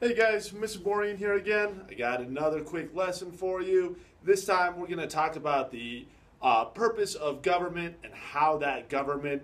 Hey guys, Mr. Boring here again. I got another quick lesson for you. This time we're going to talk about the purpose of government and how that government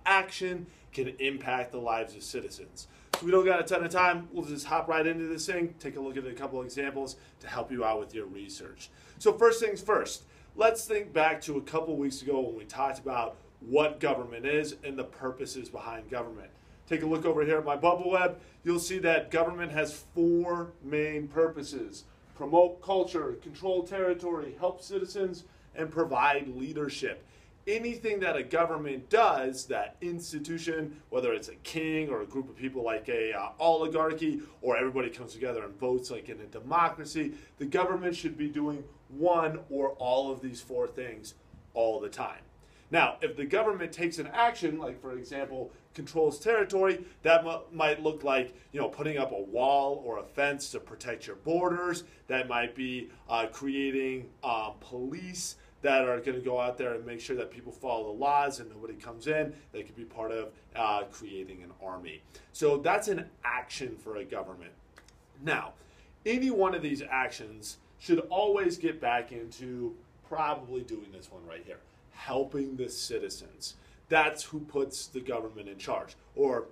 action can impact the lives of citizens. So we don't got a ton of time. We'll just hop right into this thing, take a look at a couple examples to help you out with your research. So first things first, let's think back to a couple weeks ago when we talked about what government is and the purposes behind government. Take a look over here at my bubble web. You'll see that government has four main purposes: promote culture, control territory, help citizens, and provide leadership. Anything that a government does, that institution, whether it's a king or a group of people like a oligarchy, or everybody comes together and votes like in a democracy, the government should be doing one or all of these four things all the time. Now, if the government takes an action, like for example, controls territory, that might look like, putting up a wall or a fence to protect your borders. That might be creating police that are going to go out there and make sure that people follow the laws and nobody comes in. They could be part of creating an army. So that's an action for a government. Now, any one of these actions should always get back into probably doing this one right here: helping the citizens. That's who puts the government in charge, or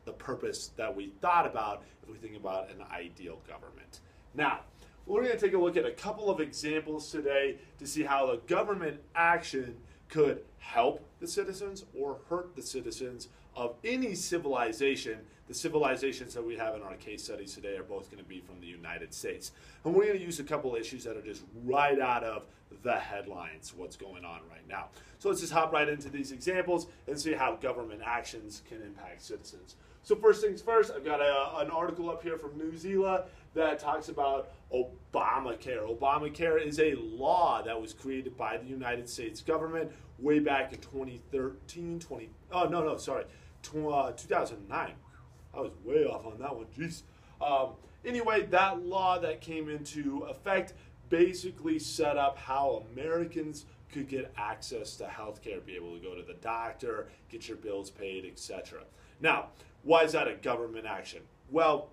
the purpose that we thought about if we think about an ideal government. Now, we're going to take a look at a couple of examples today to see how the government action could help the citizens or hurt the citizens of any civilization. The civilizations that we have in our case studies today are both going to be from the United States. And we're going to use a couple issues that are just right out of the headlines, what's going on right now. So let's just hop right into these examples and see how government actions can impact citizens. So first things first, I've got an article up here from New Zealand that talks about Obamacare. Obamacare is a law that was created by the United States government way back in 2009. I was way off on that one, jeez. Anyway, that law that came into effect basically set up how Americans could get access to health care, be able to go to the doctor, get your bills paid, etc. Now, why is that a government action? Well,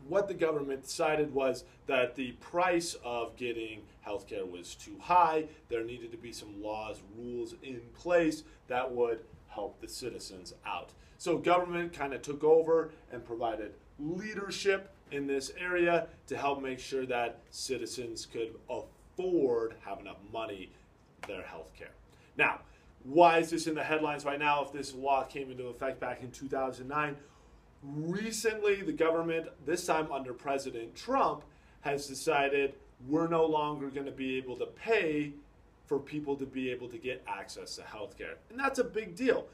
what the government decided was that the price of getting health care was too high. There needed to be some laws, rules in place that would help the citizens out. So government kind of took over and provided leadership in this area to help make sure that citizens could afford, have enough money, their health care. Now, why is this in the headlines right now if this law came into effect back in 2009? Recently, the government, this time under President Trump, has decided we're no longer going to be able to pay for people to be able to get access to health care. And that's a big deal.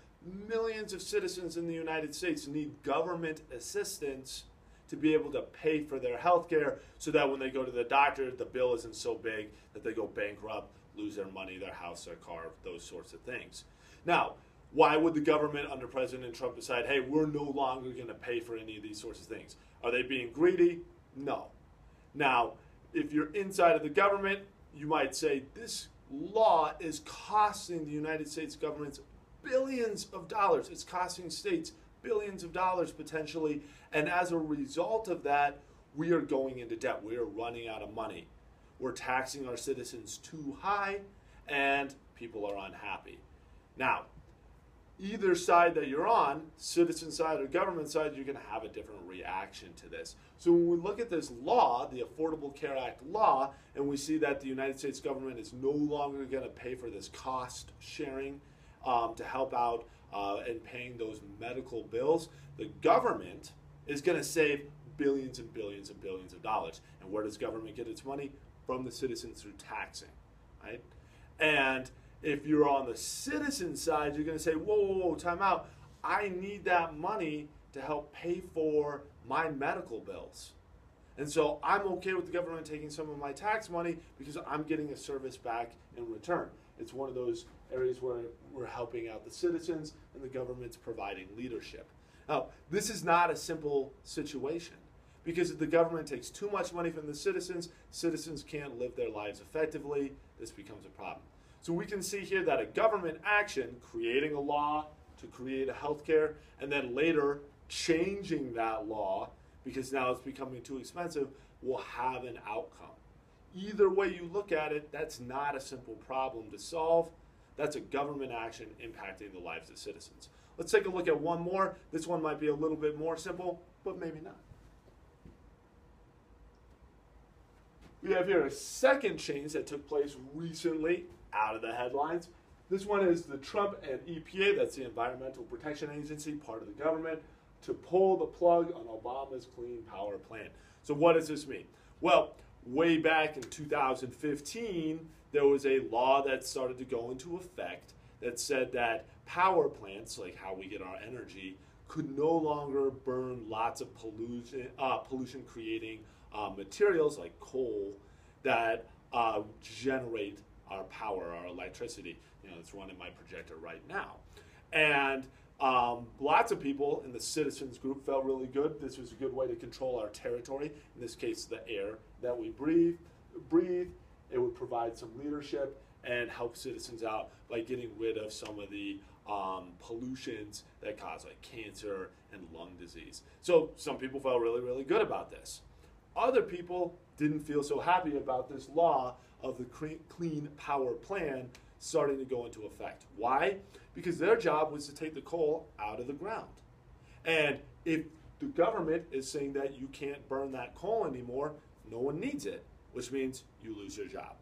Millions of citizens in the United States need government assistance to be able to pay for their health care so that when they go to the doctor, the bill isn't so big that they go bankrupt, lose their money, their house, their car, those sorts of things. Now, why would the government under President Trump decide, hey, we're no longer going to pay for any of these sorts of things? Are they being greedy? No. Now, if you're inside of the government, you might say this law is costing the United States government billions of dollars. It's costing states billions of dollars potentially. And as a result of that, we are going into debt. We are running out of money. We're taxing our citizens too high, and people are unhappy. Now, either side that you're on, citizen side or government side, you're going to have a different reaction to this. So when we look at this law, the Affordable Care Act law, and we see that the United States government is no longer going to pay for this cost sharing to help out in paying those medical bills, the government is going to save billions and billions and billions of dollars. And where does government get its money? From the citizens through taxing, right? And if you're on the citizen side, you're going to say, whoa, time out. I need that money to help pay for my medical bills. And so I'm okay with the government taking some of my tax money because I'm getting a service back in return. It's one of those areas where we're helping out the citizens and the government's providing leadership. Now, this is not a simple situation because if the government takes too much money from the citizens, citizens can't live their lives effectively. This becomes a problem. So we can see here that a government action, creating a law to create a healthcare, and then later changing that law because now it's becoming too expensive, will have an outcome. Either way you look at it, that's not a simple problem to solve. That's a government action impacting the lives of citizens. Let's take a look at one more. This one might be a little bit more simple, but maybe not. We have here a second change that took place recently, out of the headlines. This one is the Trump and EPA, that's the Environmental Protection Agency, part of the government, to pull the plug on Obama's Clean Power Plan. So what does this mean? Well, way back in 2015, there was a law that started to go into effect that said that power plants, like how we get our energy, could no longer burn lots of pollution-creating materials like coal that generate our power, our electricity. You know, it's running my projector right now. And lots of people in the citizens group felt really good. This was a good way to control our territory, in this case, the air that we breathe. It would provide some leadership and help citizens out by getting rid of some of the pollutions that cause like cancer and lung disease. So some people felt really, really good about this. Other people didn't feel so happy about this law of the Clean Power Plan starting to go into effect. Why? Because their job was to take the coal out of the ground. And if the government is saying that you can't burn that coal anymore, no one needs it, which means you lose your job.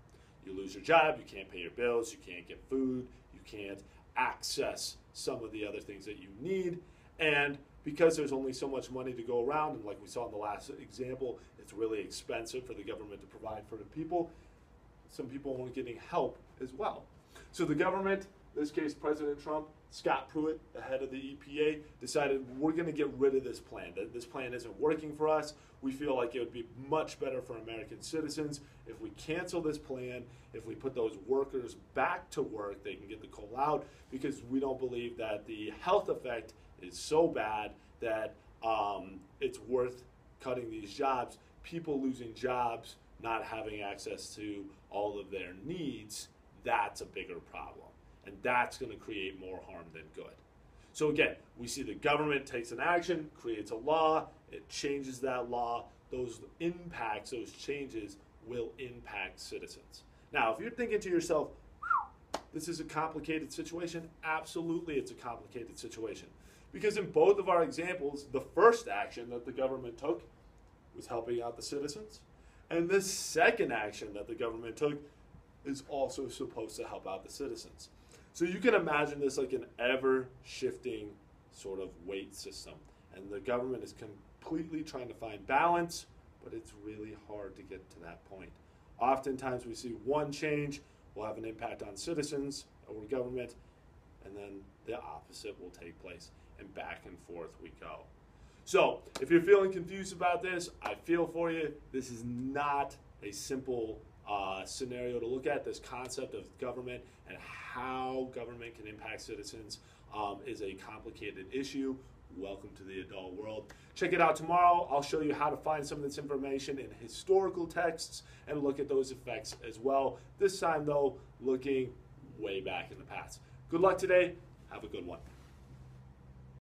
You lose your job, you can't pay your bills, you can't get food, you can't access some of the other things that you need. And because there's only so much money to go around, and like we saw in the last example, it's really expensive for the government to provide for the people, some people aren't getting help as well. So the government, in this case President Trump, Scott Pruitt, the head of the EPA, decided we're going to get rid of this plan. This plan isn't working for us. We feel like it would be much better for American citizens if we cancel this plan, if we put those workers back to work, they can get the coal out, because we don't believe that the health effect is so bad that it's worth cutting these jobs. People losing jobs, not having access to all of their needs, that's a bigger problem. And that's going to create more harm than good. So again, we see the government takes an action, creates a law, it changes that law. Those impacts, those changes will impact citizens. Now, if you're thinking to yourself, this is a complicated situation, absolutely it's a complicated situation. Because in both of our examples, the first action that the government took was helping out the citizens. And the second action that the government took is also supposed to help out the citizens. So you can imagine this like an ever-shifting sort of weight system. And the government is completely trying to find balance, but it's really hard to get to that point. Oftentimes we see one change will have an impact on citizens or government, and then the opposite will take place, and back and forth we go. So if you're feeling confused about this, I feel for you. This is not a simple scenario to look at. This concept of government and how government can impact citizens is a complicated issue. Welcome to the adult world. Check it out tomorrow. I'll show you how to find some of this information in historical texts and look at those effects as well. This time though, looking way back in the past. Good luck today. Have a good one.